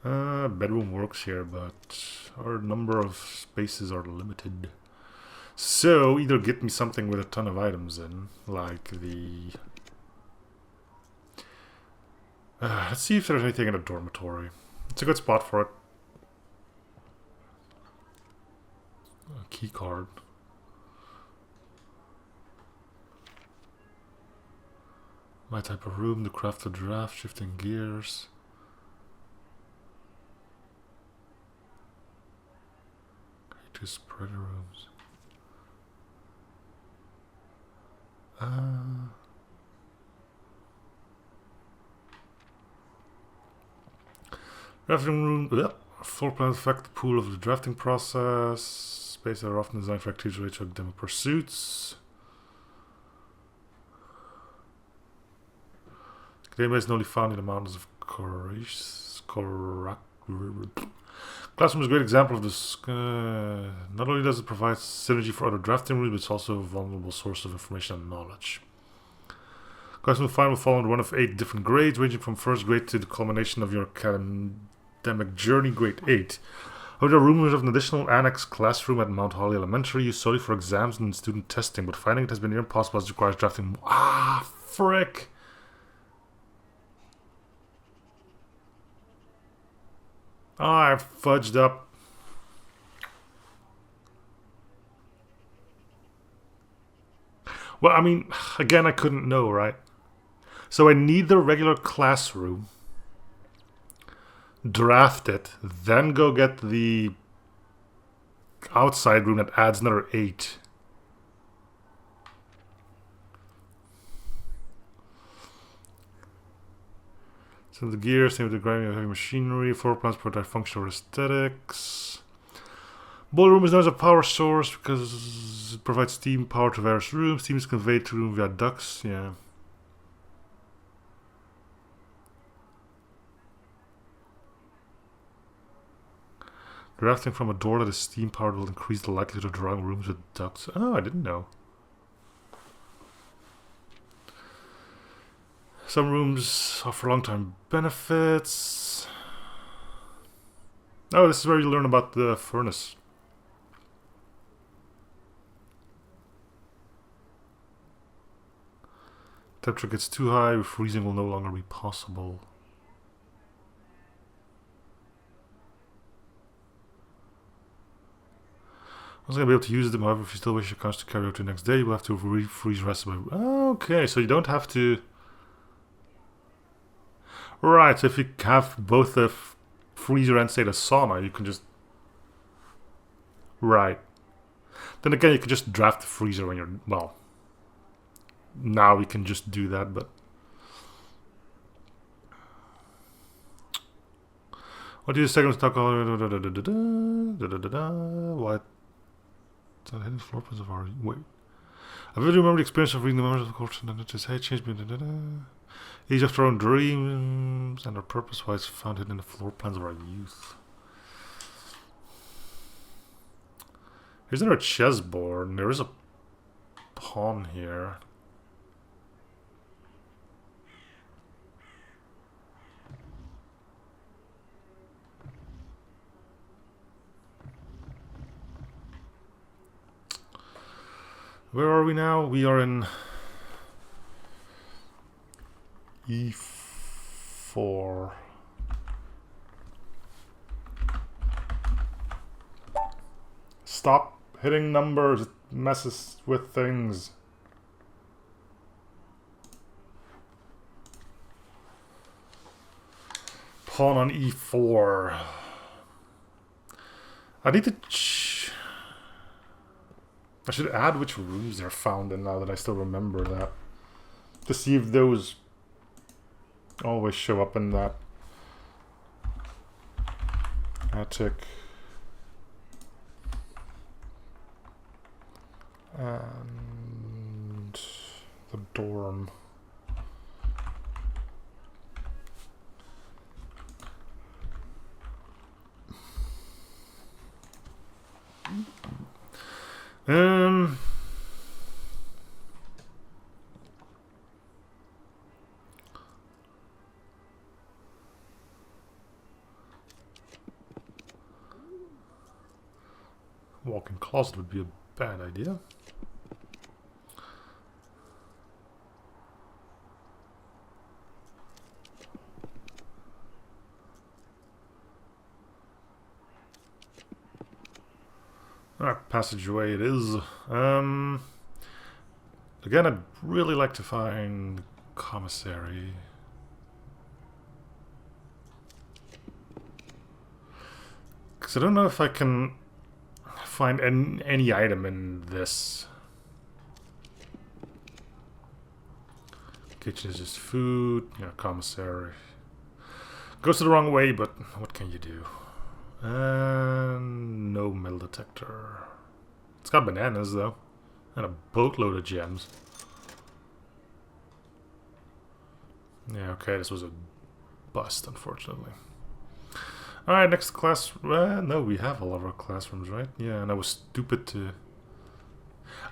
Bedroom works here, but our number of spaces are limited. So either get me something with a ton of items in, like the... let's see if there's anything in a dormitory. It's a good spot for it. A key card. My type of room, the craft of draft, shifting gears. Two spreader rooms. Drafting room. Floor plan affect the pool of the drafting process. Spaces are often designed for activities related to academic pursuits. Academia is only found in the mountains of Classroom is a great example of this. Not only does it provide synergy for other drafting rooms, but it's also a vulnerable source of information and knowledge. Classroom will fall under one of 8 different grades, ranging from first grade to the culmination of your academic journey, grade 8. However, the room is an additional annex classroom at Mount Holly Elementary, used solely for exams and student testing, but finding it has been near impossible as it requires drafting. Ah, frick! Oh, I fudged up. Well, I mean, again, I couldn't know, right? So I need the regular classroom, draft it, then go get the outside room that adds another 8. So the gear, same with the grinding of heavy machinery, floor plans provide functional aesthetics. Boiler room is known as a power source because it provides steam power to various rooms. Steam is conveyed to room via ducts, yeah. Drafting from a door that is steam powered will increase the likelihood of drawing rooms with ducts. Oh, I didn't know. Some rooms offer long-term benefits. Oh, this is where you learn about the furnace. Temperature gets too high, freezing will no longer be possible. I was going to be able to use them, however, if you still wish your cards to carry out to the next day, you will have to refreeze the rest of it. Okay, so you don't have to... Right, so if you have both the freezer and, say, the sauna, you can just... Right. Then again, you can just draft the freezer when you're... Well, now we can just do that, but... What do you second stock? What? The hidden floor plans of our... Wait. I vividly remember the experience of reading the memories of the culture and it just, hey, changed me. Each of their own dreams and their purpose was found hidden in the floor plans of our youth. Here's another chessboard, and there is a pawn here. Where are we now? We are in E4. Stop hitting numbers. It messes with things. Pawn on E4. I need to... I should add which rooms they're found in now that I still remember that. To see if those always show up in that attic. And the dorm. walk-in closet would be a bad idea. Alright, passageway it is. Again, I'd really like to find commissary. Because I don't know if I can find any item in this. Kitchen is just food. Yeah, commissary. Goes the wrong way, but what can you do? And no metal detector. It's got bananas though, and a boatload of gems. Yeah, okay, this was a bust, unfortunately. Alright, next class. No, we have all of our classrooms, right? Yeah, and I was stupid to...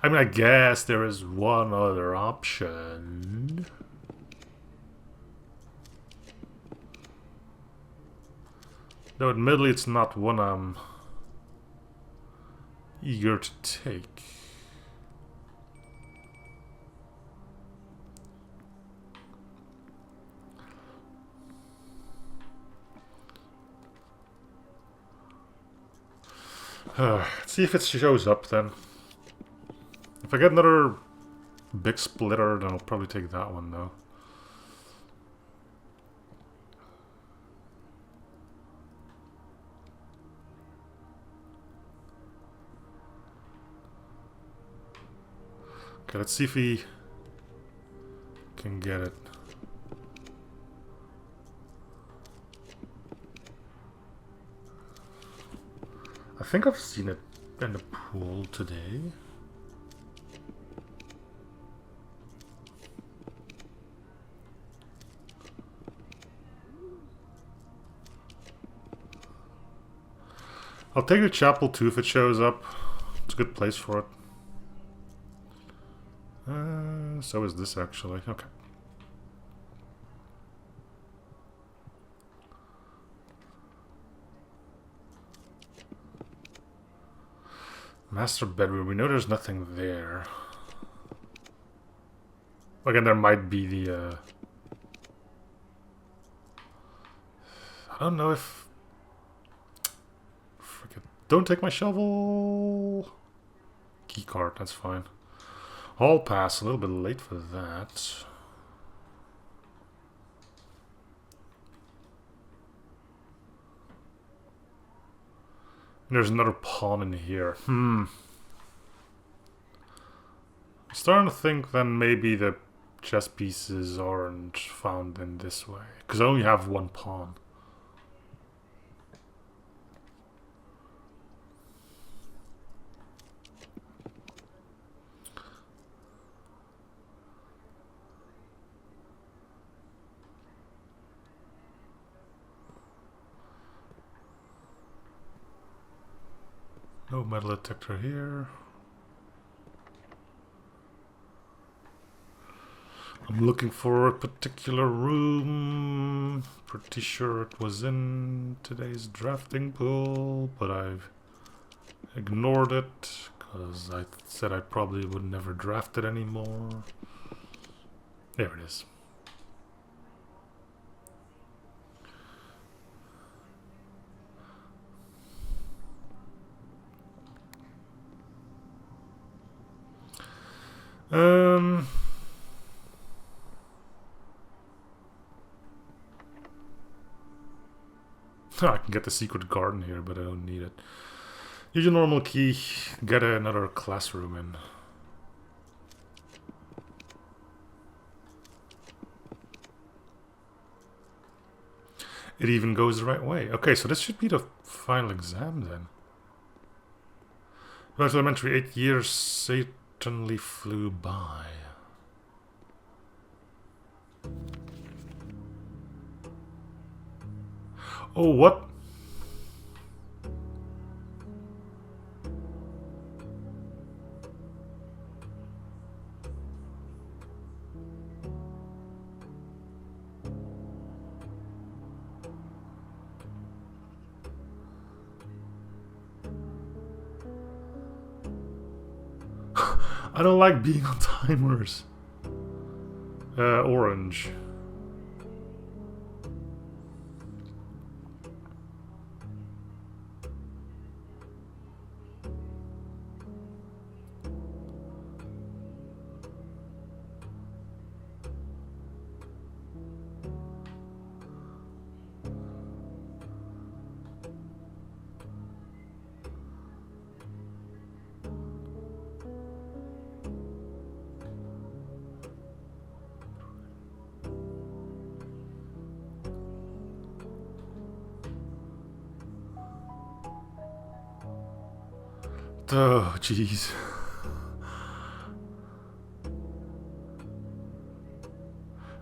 I mean, I guess there is one other option. Though admittedly it's not one I'm eager to take. Let's see if it shows up then. If I get another big splitter, then I'll probably take that one though. Okay, let's see if we can get it. I think I've seen it in the pool today. I'll take the chapel too if it shows up. It's a good place for it. So is this actually. Okay. Master bedroom. We know there's nothing there. Again, there might be the... I don't know if... Forget. Don't take my shovel! Keycard, that's fine. Hall pass, a little bit late for that. There's another pawn in here. I'm starting to think then maybe the chess pieces aren't found in this way. Because I only have one pawn. No metal detector here. I'm looking for a particular room. Pretty sure it was in today's drafting pool, but I've ignored it because I said I probably would never draft it anymore. There it is. I can get the secret garden here, but I don't need it. Use your normal key, get another classroom in. It even goes the right way. Okay, so this should be the final exam then. Well, elementary, 8 years certainly flew by. Oh, what? I don't like being on timers. Orange. Oh, jeez.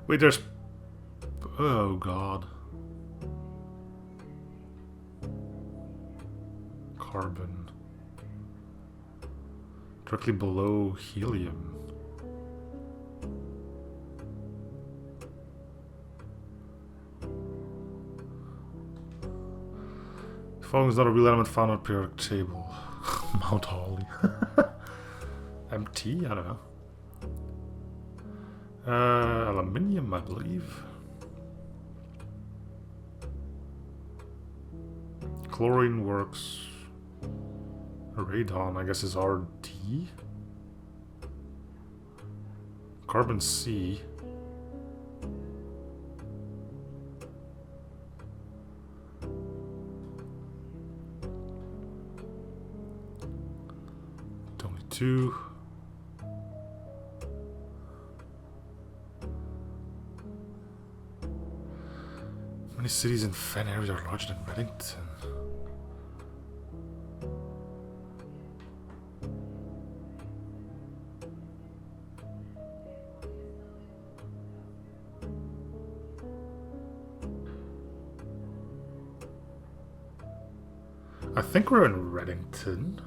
Wait, there's... Oh, God. Carbon. Directly below helium. The following is not a real element found on the periodic table. Mount Holly. MT? I don't know. Aluminium, I believe. Chlorine works. Radon, I guess, is RD. Carbon C. Only two. Many cities in Fen areas are larger than Reddington. I think we're in Reddington.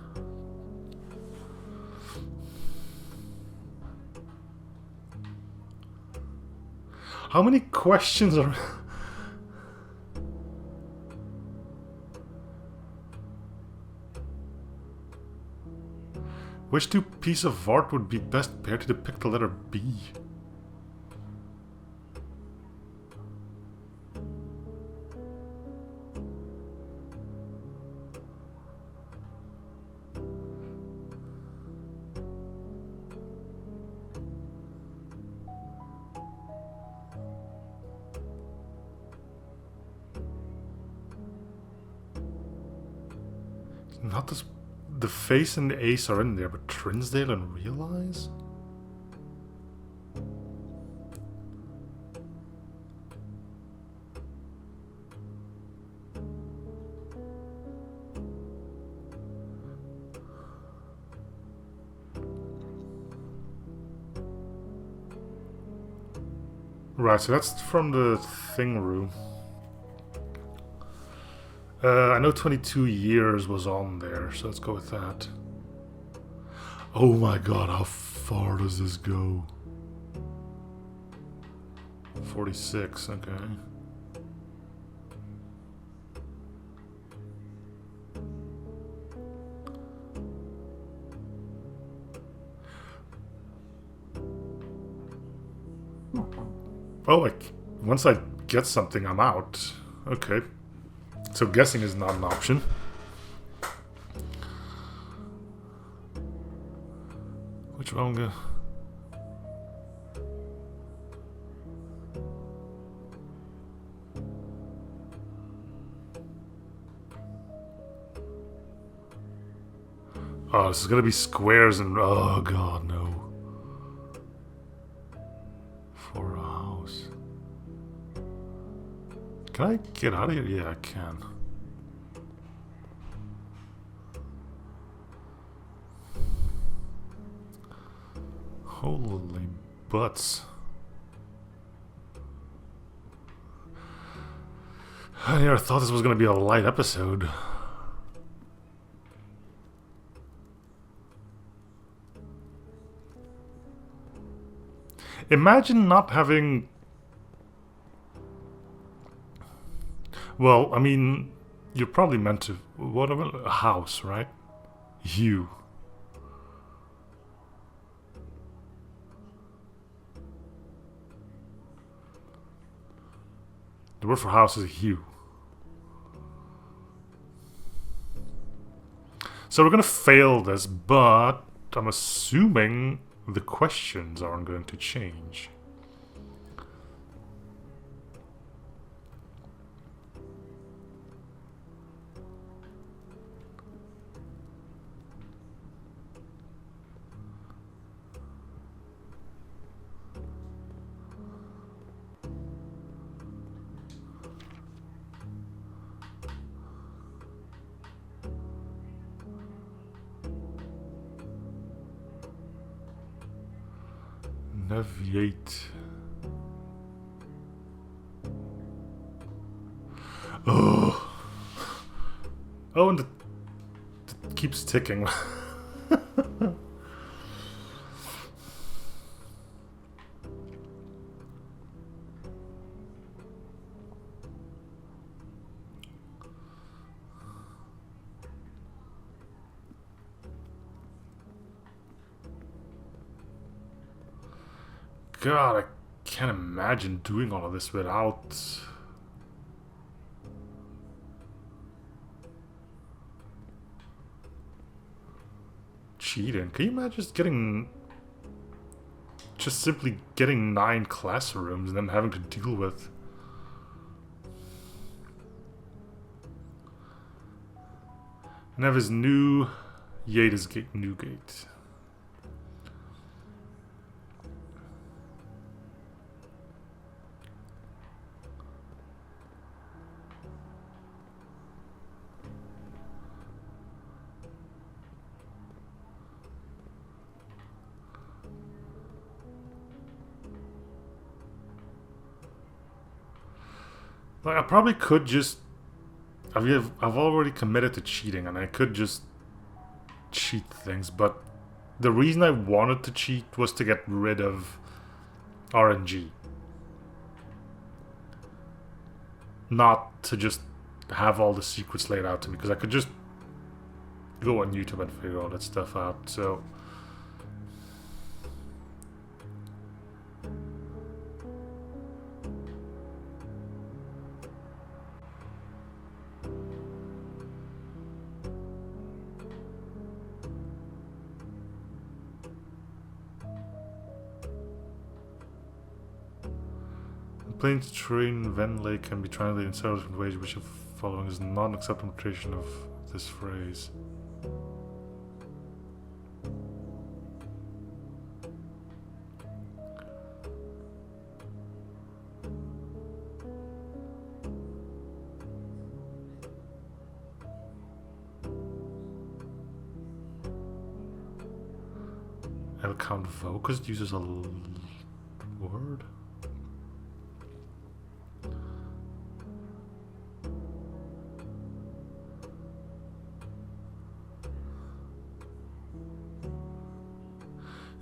How many questions are... Which two pieces of art would be best paired to depict the letter B? Not this... The face and the ace are in there, but Trinsdale and Realize? Right, so that's from the thing room. I know 22 years was on there, so let's go with that. Oh my god, how far does this go? 46, okay. Oh, like, once I get something, I'm out. Okay. So guessing is not an option. Which one go? Oh, this is gonna be squares and... Oh god, no. For a house. Can I get out of here? Yeah, I can. Holy butts. I never thought this was going to be a light episode. Imagine not having... Well, I mean, you're probably meant to... What about a house, right? You. The word for house is hue. So we're gonna fail this, but I'm assuming the questions aren't going to change. Navigate. Oh. Oh, and it keeps ticking. God, I can't imagine doing all of this without... cheating. Can you imagine just getting... just simply getting 9 classrooms and then having to deal with... and have his new... Yada's gate, new gate. Like, I probably could just... I've already committed to cheating, and I could just cheat things, but the reason I wanted to cheat was to get rid of RNG. Not to just have all the secrets laid out to me, because I could just go on YouTube and figure all that stuff out, so... Planes, train, Venn Lake can be translated in several different ways, which the following is not an acceptable interpretation of this phrase. I'll count Vocus uses a word.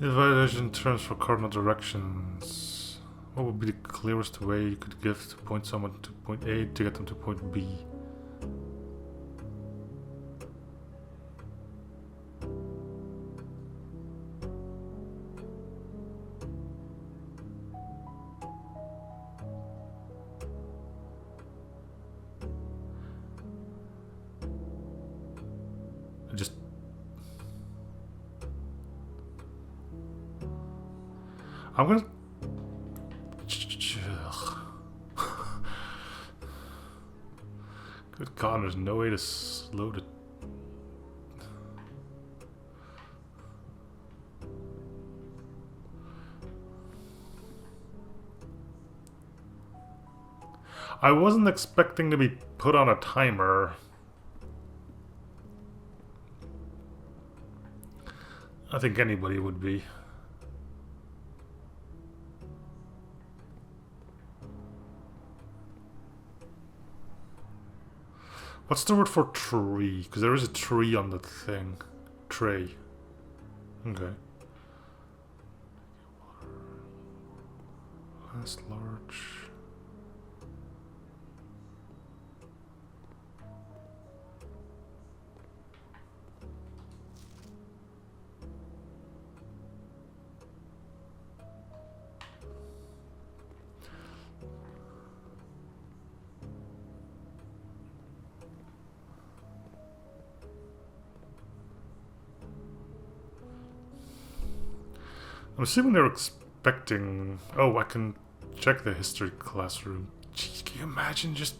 Evaluation terms for cardinal directions. What would be the clearest way you could give to point someone to point A to get them to point B? I'm gonna... Good God, there's no way to slow the... I wasn't expecting to be put on a timer. I think anybody would be. What's the word for tree? Because there is a tree on the thing. Tray. Okay. That's large. I'm assuming they're expecting... Oh, I can check the history classroom. Jeez, can you imagine just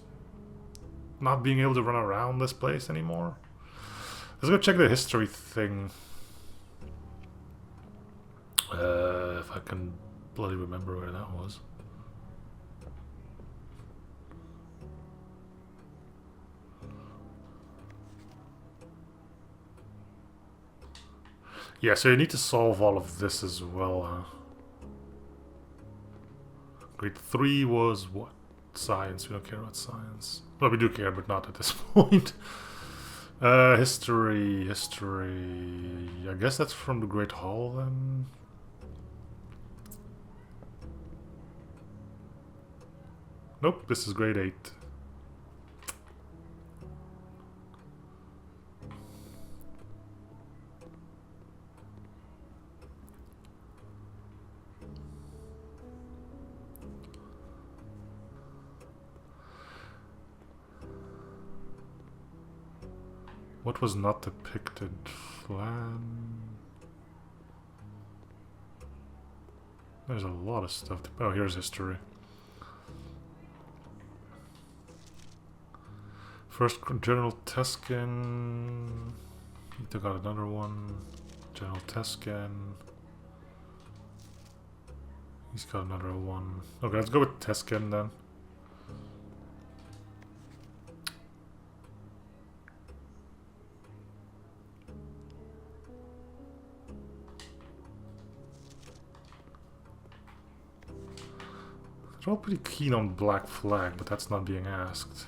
not being able to run around this place anymore? Let's go check the history thing. If I can bloody remember where that was. Yeah, so you need to solve all of this as well, huh? Grade 3 was what? Science. We don't care about science. Well, we do care, but not at this point. History. I guess that's from the Great Hall then. Nope, this is grade 8. What was not depicted? Flan. There's a lot of stuff. Oh, here's history. First, General Teskin. He took out another one. General Teskin. He's got another one. Okay, let's go with Teskin then. They're all pretty keen on Black Flag, but that's not being asked.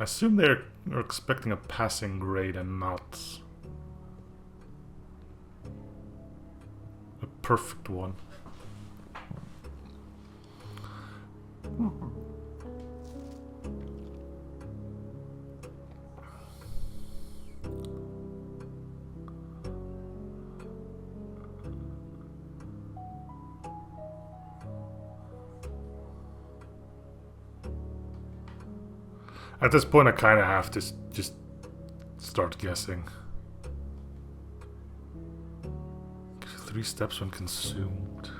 I assume they're expecting a passing grade and not a perfect one. At this point, I kind of have to just start guessing. 3 steps when consumed.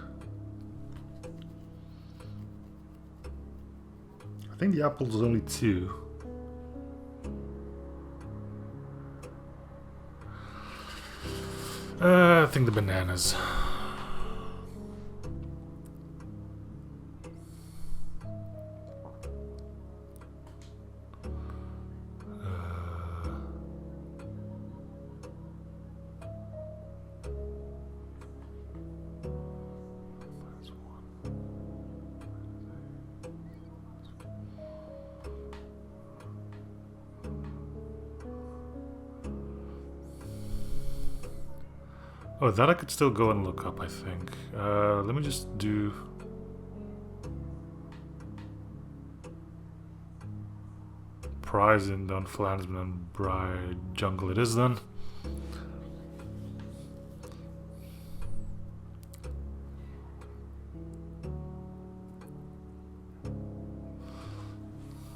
I think the apple's only 2. I think the bananas. Oh, that I could still go and look up, I think. Let me just do... Prize in Don Flansman and Bride Jungle it is then.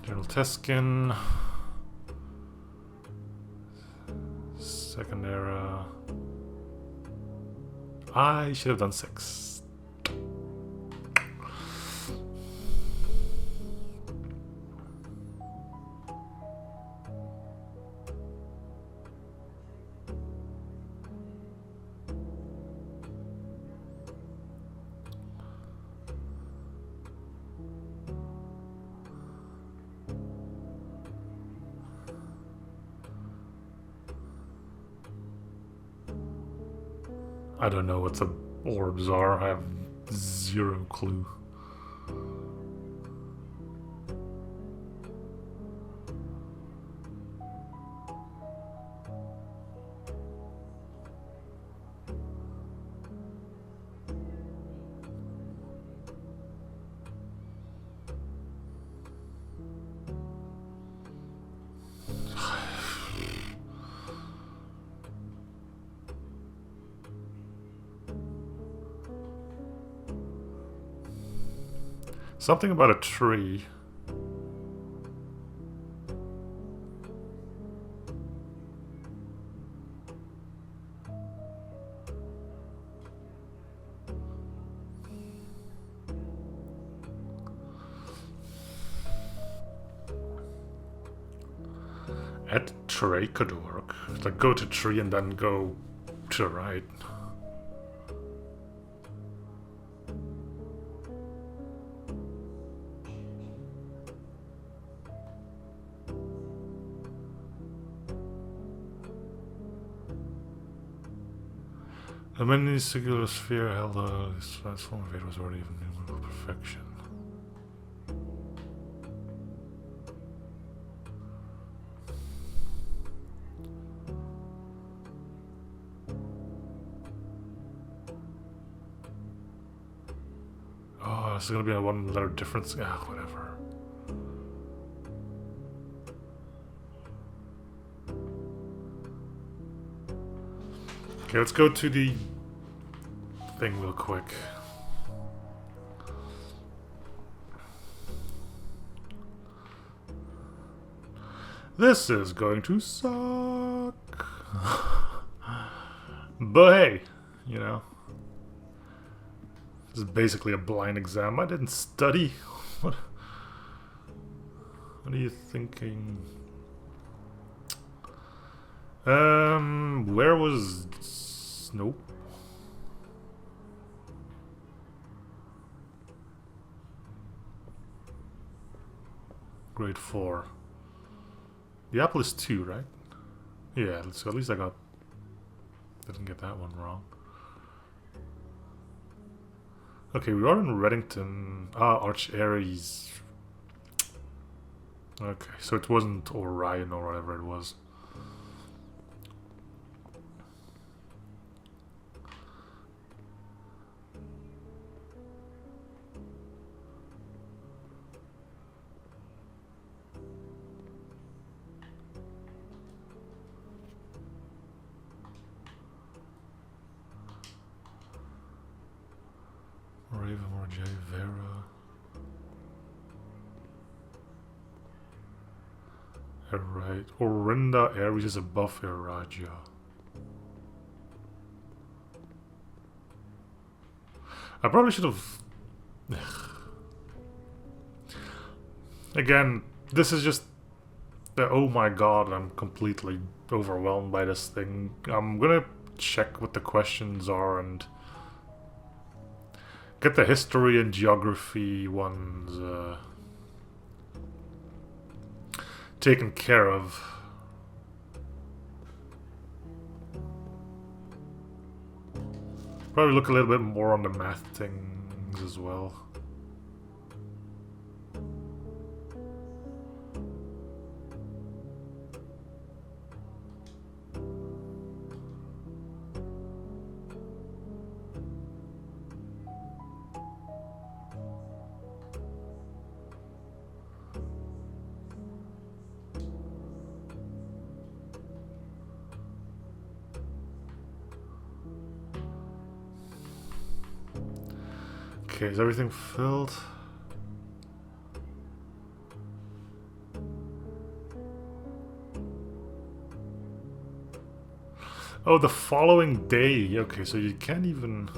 General Teskin. Second era. I should have done 6. I don't know what the orbs are. I have 0 clue. Something about a tree. At tray could work. Like go to tree and then go to the right. A mini singular sphere held this transform of it was already of numerable perfection. Oh, this is gonna be a one letter difference. Ah, whatever. Okay, let's go to the thing real quick. This is going to suck. But hey, you know. This is basically a blind exam. I didn't study. What are you thinking? Where was... Nope. Grade 4. The apple is 2, right? Yeah, so at least I didn't get that one wrong. Okay, we are in Reddington. Ah, Arch Aries. Okay, so it wasn't Orion or whatever it was. Raven or J. Vera. Right. Orinda Aries is above Eraja. I probably should have... Again, this is just... Oh my god, I'm completely overwhelmed by this thing. I'm gonna check what the questions are and... get the history and geography ones taken care of. Probably look a little bit more on the math things as well. Okay, is everything filled? Oh, the following day. Okay, so you can't even...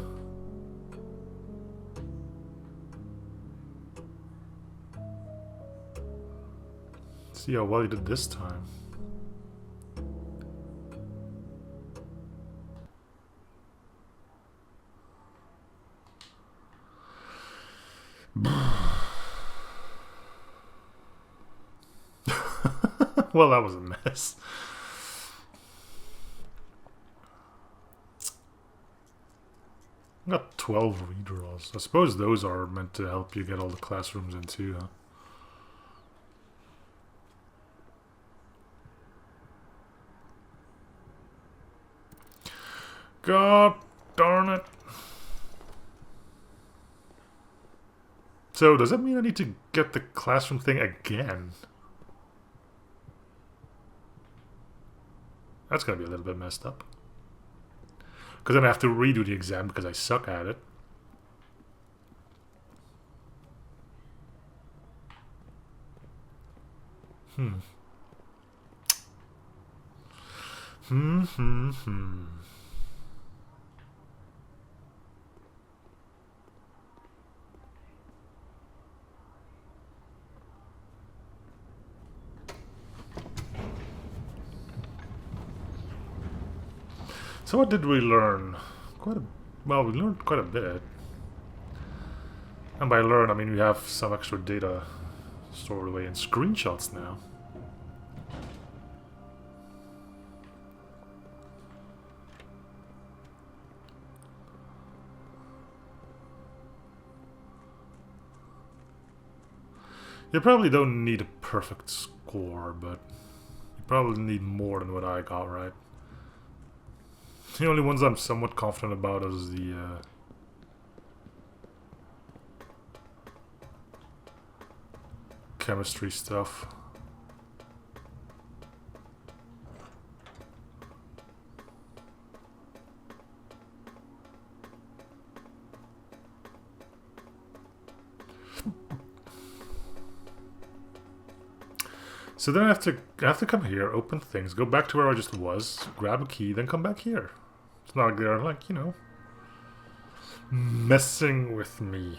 see how well you did this time. Well, that was a mess. I got 12 redraws. I suppose those are meant to help you get all the classrooms in too, huh? God darn it. So, does that mean I need to get the classroom thing again? That's gonna be a little bit messed up. Because then I have to redo the exam because I suck at it. Hmm. Hmm. So what did we learn? Well, we learned quite a bit. And by learn, I mean we have some extra data stored away in screenshots now. You probably don't need a perfect score, but you probably need more than what I got, right? The only ones I'm somewhat confident about is the chemistry stuff. So then I have to come here, open things, go back to where I just was, grab a key, then come back here. It's not like they're like, you know, messing with me.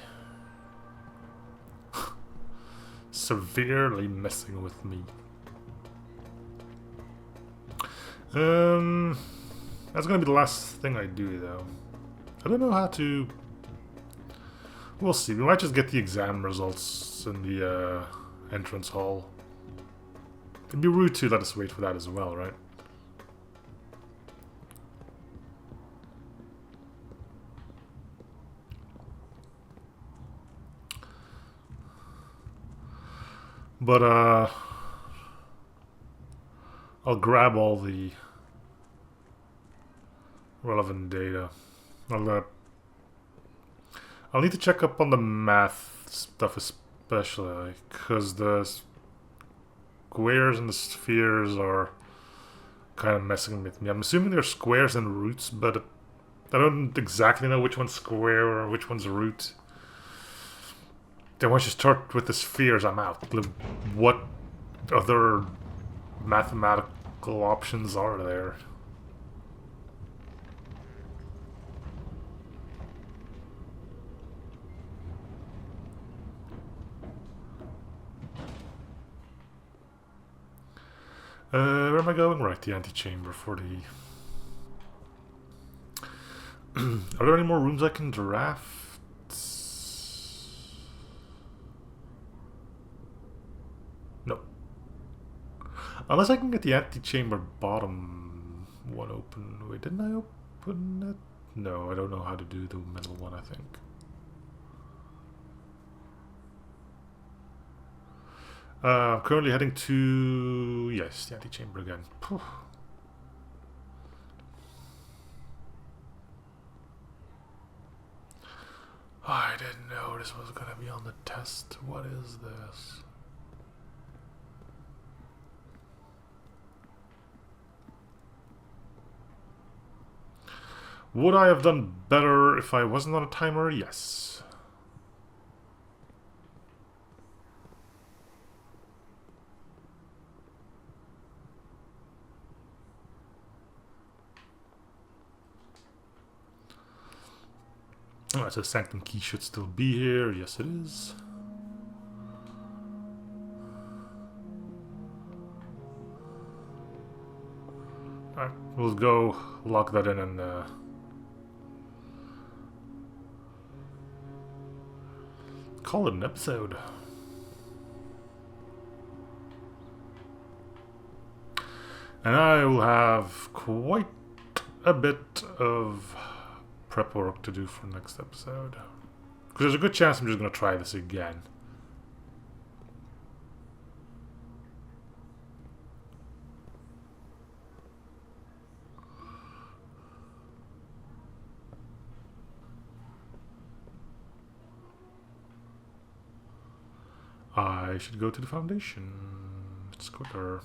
Severely messing with me. That's gonna be the last thing I do though. I don't know how to. We'll see. We might just get the exam results in the entrance hall. It'd be rude to let us wait for that as well, right? But I'll grab all the relevant data. I'll need to check up on the math stuff especially, because the squares and the spheres are kind of messing with me. I'm assuming they're squares and roots, but I don't exactly know which one's square or which one's root. Then once you start with the spheres, I'm out. What other mathematical options are there? Where am I going? Right, the antechamber for the... Are there any more rooms I can draft? No. Unless I can get the antechamber bottom one open. Wait, didn't I open it? No, I don't know how to do the middle one, I think. I'm currently heading to... Yes, the antechamber again. Phew. I didn't know this was going to be on the test. What is this? Would I have done better if I wasn't on a timer? Yes. Alright, so Sanctum Key should still be here. Yes, it is. Alright, we'll go lock that in and call it an episode. And I will have quite a bit of prep work to do for next episode. Because there's a good chance I'm just going to try this again. I should go to the foundation. It's quicker.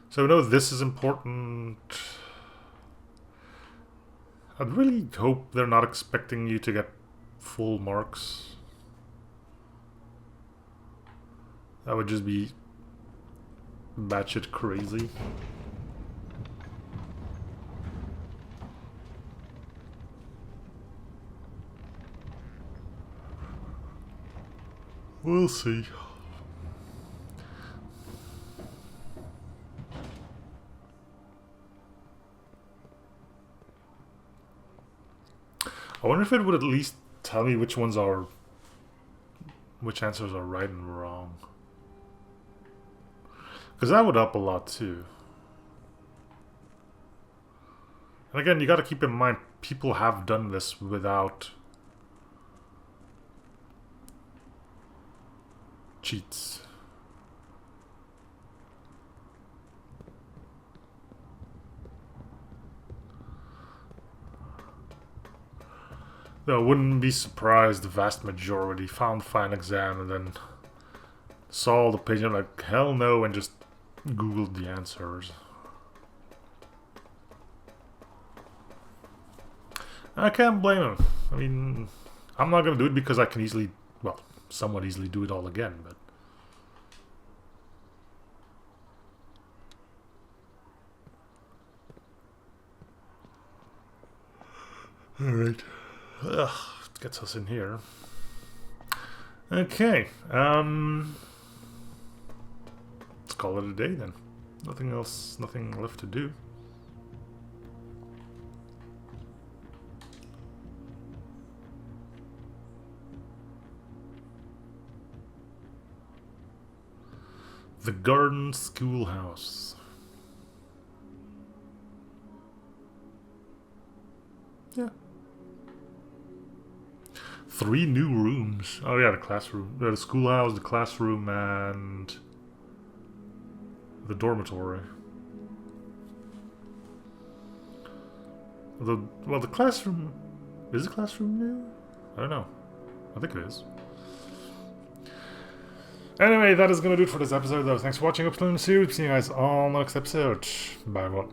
So we know this is important. I'd really hope they're not expecting you to get full marks. That would just be batshit crazy. We'll see. I wonder if it would at least tell me which answers are right and wrong. Because that would help a lot too. And again, you got to keep in mind, people have done this without cheats. Though I wouldn't be surprised the vast majority found fine exam and then saw the page and like, hell no, and just Googled the answers. I can't blame him. I mean, I'm not going to do it because I can easily, well, somewhat easily do it all again, but... Alright. Ugh, gets us in here. Okay, let's call it a day then. Nothing else, nothing left to do. The Garden Schoolhouse. Yeah. 3 new rooms. Oh yeah, the classroom. The schoolhouse, the classroom, and the dormitory. Well, the classroom... Is the classroom new? I don't know. I think it is. Anyway, that is going to do it for this episode, though. Thanks for watching. Up to the series. See you guys all next episode. Bye, everyone.